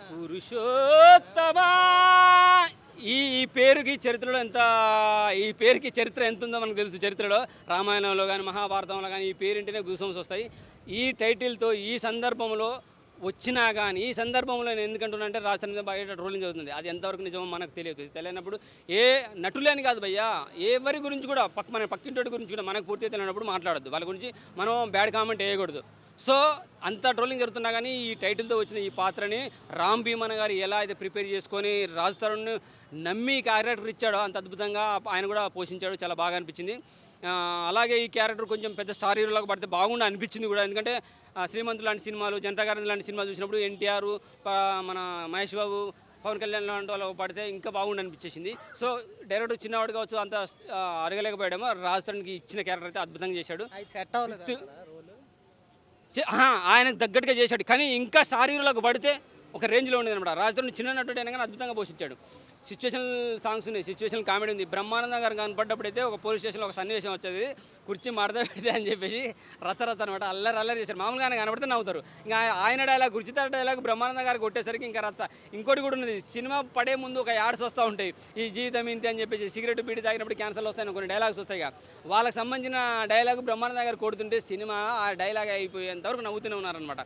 పురుషోత్తమా ఈ ఈ పేరుకి చరిత్రలో ఎంత ఈ పేరుకి చరిత్ర ఎంత ఉందో మనకు తెలుసు. చరిత్రలో రామాయణంలో కానీ మహాభారతంలో కానీ ఈ పేరింటేనే గూసంస్ వస్తాయి. ఈ టైటిల్తో ఈ సందర్భంలో వచ్చినా కానీ ఈ సందర్భంలో నేను ఎందుకంటున్నా అంటే రాష్ట్రం మీద బయట ట్రోలింగ్ జరుగుతుంది. అది ఎంతవరకు నిజమో మనకు తెలియనప్పుడు ఏ నటులే అని కాదు భయ్యా, ఎవరి గురించి కూడా మన పక్కింటి గురించి కూడా మనకు పూర్తిగా తెలియనప్పుడు మాట్లాడద్దు. వాళ్ళ గురించి మనం బ్యాడ్ కామెంట్ వేయకూడదు. సో అంత ట్రోలింగ్ జరుగుతున్నా కానీ ఈ టైటిల్తో వచ్చిన ఈ పాత్రని రామ్ భీమన్ గారు ఎలా అయితే ప్రిపేర్ చేసుకొని రాజ్ తరుణ్ని నమ్మి క్యారెక్టర్ ఇచ్చాడో అంత అద్భుతంగా ఆయన కూడా పోషించాడు. చాలా బాగా అనిపించింది. అలాగే ఈ క్యారెక్టర్ కొంచెం పెద్ద స్టార్ హీరోలకు పడితే బాగుండి అనిపించింది కూడా. ఎందుకంటే శ్రీమంతులు లాంటి సినిమాలు, జనతా గారి లాంటి సినిమాలు చూసినప్పుడు ఎన్టీఆర్, మన మహేష్ బాబు, పవన్ కళ్యాణ్ లాంటి వాళ్ళు పడితే ఇంకా బాగుండి అనిపించేసింది. సో డైరెక్టర్ చిన్నవాడు కావచ్చు అంత అడగలేకపోయాడేమో, రాజ్ తరుణ్కి ఇచ్చిన క్యారెక్టర్ అయితే అద్భుతంగా చేశాడు. ఆయనకు తగ్గట్టుగా చేశాడు. కానీ ఇంకా స్టార్ హీరోలకు పడితే ఒక రేంజ్లో ఉండేది అనమాట. రాజ్ తరుణ్ చిన్న నటుడు అయినా కానీ అద్భుతంగా పోషించాడు. సిచ్యువేషనల్ సాంగ్స్ ఉన్నాయి, సిచ్యువేషనల్ కామెడీ ఉంది. బ్రహ్మానందం గారు కనపడ్డప్పుడైతే ఒక పోలీస్ స్టేషన్లో ఒక సన్నివేశం వచ్చేది, కుర్చీ మడత పెడితే అని చెప్పేసి రచ్చ అనమాట, అల్లరి చేశారు. మామూలుగా ఆయన కనపడితే నవ్వుతారు. ఇంకా ఆయన డైలాగ్, గుర్చిత డైలాగ్ బ్రహ్మానందం గారికి కొట్టేసరికి ఇంకా రచ్చ. ఇంకోటి కూడా ఉన్నది, సినిమా పడే ముందు ఒక యాడ్స్ వస్తూ ఉంటాయి, ఈ జీవితం ఇంతే అని చెప్పేసి, సిగరెట్ బీడి తాగినప్పుడు క్యాన్సర్లు వస్తాయని కొన్ని డైలాగ్స్ వస్తాయి. వాళ్ళకి సంబంధించిన డైలాగ్ బ్రహ్మానందం గారు కొడుతుంటే సినిమా ఆ డైలాగ్ అయిపోయేంతవరకు నవ్వుతూనే ఉన్నారనమాట.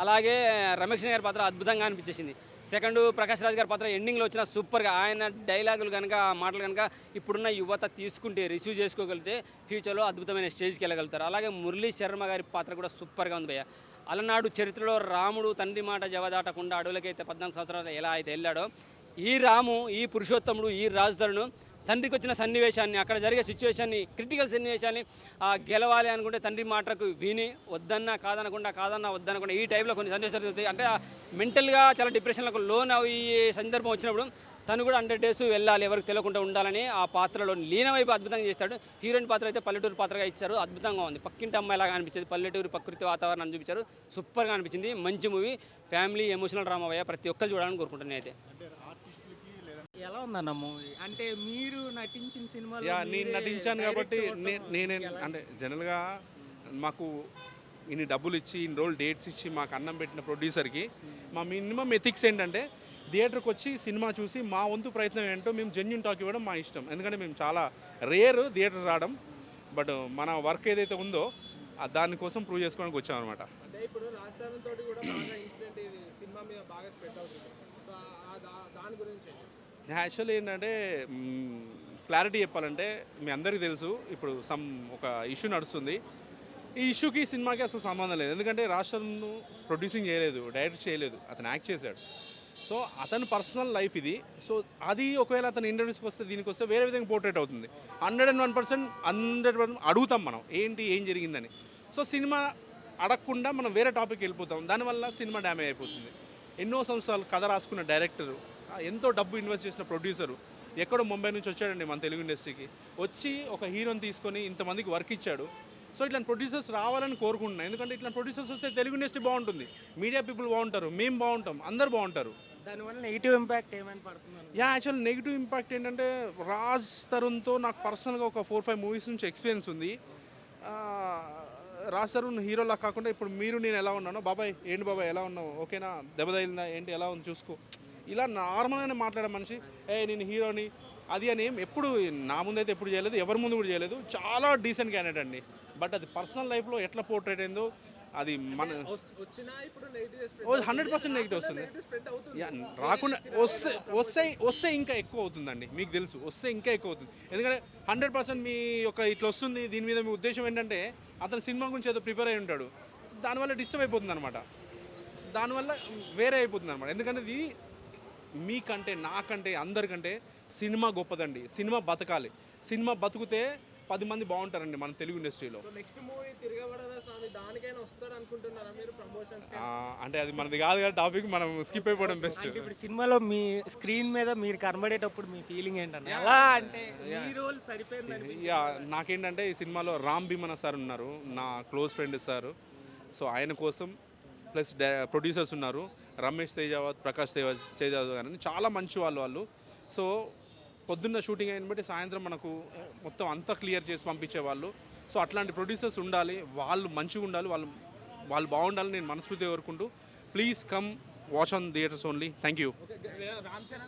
అలాగే రమేష్ గారి పాత్ర అద్భుతంగా అనిపించేసింది. సెకండ్ ప్రకాష్ రాజ్ గారి పాత్ర ఎండింగ్లో వచ్చిన సూపర్గా. ఆయన డైలాగులు కనుక, మాటలు కనుక ఇప్పుడున్న యువత తీసుకుంటే, రిసీవ్ చేసుకోగలిగితే ఫ్యూచర్లో అద్భుతమైన స్టేజ్కి వెళ్ళగలుగుతారు. అలాగే మురళీ శర్మ గారి పాత్ర కూడా సూపర్గా ఉంది భయ్య. అలనాడు చరిత్రలో రాముడు తండ్రి మాట జవదాటకుండా అడవులకైతే 14 సంవత్సరాలు ఎలా అయితే వెళ్ళాడో, ఈ రాము, ఈ పురుషోత్తముడు, ఈ రాజ్ తరుణ్ తండ్రికి వచ్చిన సన్నివేశాన్ని, అక్కడ జరిగే సిచ్యువేషన్ని, క్రిటికల్ సన్నివేశాన్ని గెలవాలి అనుకుంటే తండ్రి మాటకు విని వద్దన్నా కాదన్నా వద్దనకుండా ఈ టైప్లో కొన్ని సన్నివేశాలు జరుగుతాయి. అంటే మెంటల్గా చాలా డిప్రెషన్లకు లోన్ అయ్యే సందర్భం వచ్చినప్పుడు తను కూడా 100 days వెళ్ళాలి, ఎవరికి తెలియకుండా ఉండాలని ఆ పాత్రలో లీనమైపు అద్భుతంగా చేస్తాడు. హీరోయిన్ పాత్ర అయితే పల్లెటూరు పాత్రగా ఇచ్చారు, అద్భుతంగా ఉంది. పక్కింటి అమ్మాయిలాగా అనిపించింది, పల్లెటూరు ప్రకృతి వాతావరణం చూపించారు, సూపర్గా అనిపించింది. మంచి మూవీ, ఫ్యామిలీ ఎమోషనల్ డ్రామా అయ్యా, ప్రతి ఒక్కరు చూడాలని కోరుకుంటున్నాను అయితే. ఎలా ఉందన్న మూవీ? అంటే మీరు నటించిన సినిమాలో నేను నటించాను కాబట్టి నేనే అంటే జనరల్గా మాకు ఇన్ని డబ్బులు ఇచ్చి, ఇన్ని రోజులు డేట్స్ ఇచ్చి మాకు అన్నం పెట్టిన ప్రొడ్యూసర్కి మా మినిమం ఎథిక్స్ ఏంటంటే థియేటర్కి వచ్చి సినిమా చూసి మా వంతు ప్రయత్నం ఏంటో మేము జెన్యూన్ టాక్ ఇవ్వడం మా ఇష్టం. ఎందుకంటే మేము చాలా రేర్ థియేటర్ రావడం, బట్ మన వర్క్ ఏదైతే ఉందో దానికోసం ప్రూవ్ చేసుకోవడానికి వచ్చాం అనమాట. అంటే ఇప్పుడు రాజధాని తోటి కూడా బాగా ఇన్సిడెంట్ ఇది సినిమా మీద బాగా స్ప్రెడ్ అవుతుంది. సో దాని గురించి యాక్చువల్లీ ఏంటంటే క్లారిటీ చెప్పాలంటే మీ అందరికీ తెలుసు, ఇప్పుడు ఒక ఇష్యూ నడుస్తుంది. ఈ ఇష్యూకి సినిమాకి అసలు సంబంధం లేదు. ఎందుకంటే రాష్ట్రంను ప్రొడ్యూసింగ్ చేయలేదు, డైరెక్ట్ చేయలేదు, అతను యాక్ట్ చేశాడు. సో అతని పర్సనల్ లైఫ్ ఇది. సో అది ఒకవేళ అతను ఇంటర్వ్యూస్కి వస్తే, దీనికి వస్తే వేరే విధంగా పోర్ట్రేట్ అవుతుంది. 101% అడుగుతాం మనం ఏం జరిగిందని. సో సినిమా అడగకుండా మనం వేరే టాపిక్ వెళ్ళిపోతాం, దానివల్ల సినిమా డ్యామేజ్ అయిపోతుంది. ఎన్నో సంవత్సరాలు కథ రాసుకున్న డైరెక్టరు, ఎంతో డబ్బు ఇన్వెస్ట్ చేసిన ప్రొడ్యూసరు, ఎక్కడో ముంబై నుంచి వచ్చాడండి మన తెలుగు ఇండస్ట్రీకి, వచ్చి ఒక హీరోని తీసుకొని ఇంతమందికి వర్క్ ఇచ్చాడు. సో ఇట్లాంటి ప్రొడ్యూసర్స్ రావాలని కోరుకుంటున్నాను. ఎందుకంటే ఇట్లాంటి ప్రొడ్యూసర్స్ వస్తే తెలుగు ఇండస్ట్రీ బాగుంటుంది, మీడియా పీపుల్ బాగుంటారు, మేము బాగుంటాం, అందరు బాగుంటారు. దానివల్ల నెగిటివ్ ఇంపాక్ట్ ఏమైనా పడుతుంది? యాక్చువల్ నెగిటివ్ ఇంపాక్ట్ ఏంటంటే రాజ్ తరుణ్తో నాకు పర్సనల్గా ఒక 4-5 మూవీస్ నుంచి ఎక్స్పీరియన్స్ ఉంది. రాజ్ తరుణ్ హీరోలా కాకుండా ఇప్పుడు మీరు నేను ఎలా ఉన్నానో, బాబాయ్ ఏంటి బాబాయ్ ఎలా ఉన్నావు, ఓకేనా, దెబ్బ తగిలిందా ఏంటి, ఎలా ఉంది చూసుకో, ఇలా నార్మల్గానే మాట్లాడే మనిషి. నేను హీరోని అది అని ఎప్పుడు నా ముందైతే ఎప్పుడు చేయలేదు, ఎవరి ముందు కూడా చేయలేదు. చాలా డీసెంట్ క్యాండిడేట్ అండి. బట్ అది పర్సనల్ లైఫ్లో ఎట్లా పోర్ట్రేట్ అయిందో అది మన 100% నెగిటివ్ వస్తుంది. రాకుండా వస్తే ఇంకా ఎక్కువ అవుతుందండి. మీకు తెలుసు, వస్తే ఇంకా ఎక్కువ అవుతుంది. ఎందుకంటే 100% మీ యొక్క ఇట్లా వస్తుంది. దీని మీద మీ ఉద్దేశం ఏంటంటే అతను సినిమా గురించి ఏదో ప్రిపేర్ అయి ఉంటాడు, దానివల్ల డిస్టర్బ్ అయిపోతుంది అనమాట, దానివల్ల వేరే అయిపోతుంది అనమాట. ఎందుకంటే ఇది మీకంటే నాకంటే అందరికంటే సినిమా గొప్పదండి. సినిమా బతకాలి, సినిమా బతుకుతే 10 మంది బాగుంటారండి మన తెలుగు ఇండస్ట్రీలో. నెక్స్ట్ మూవీ తిరగబడరా స్వామి, దానికైనా వస్తాడు అనుకుంటున్నారా మీరు ప్రమోషన్స్? అంటే అది మనది కాదు కదా టాపిక్, మనం స్కిప్ అయిపోవడం బెస్ట్. ఇప్పుడు సినిమాలో మీ స్క్రీన్ మీద మీరు కనబడేటప్పుడు మీ ఫీలింగ్ ఏంటంటే ఎలా అంటే ఈ రోల్ సరిపోయింది? నాకేంటంటే ఈ సినిమాలో రామ్ భీమన్ సార్ ఉన్నారు, నా క్లోజ్ ఫ్రెండ్ సార్. సో ఆయన కోసం ప్లస్ ప్రొడ్యూసర్స్ ఉన్నారు, రమేష్ తేజావత్, ప్రకాష్ తేజావత్ గారు, చాలా మంచి వాళ్ళు. సో పొద్దున్న షూటింగ్ అయిన బట్టి సాయంత్రం మనకు మొత్తం అంతా క్లియర్ చేసి పంపించేవాళ్ళు. సో అట్లాంటి ప్రొడ్యూసర్స్ ఉండాలి, వాళ్ళు మంచిగా ఉండాలి, వాళ్ళు బాగుండాలని నేను మనస్ఫూర్తిగా కోరుకుంటూ, please come watch on theatres only. Thank you. Ram Charan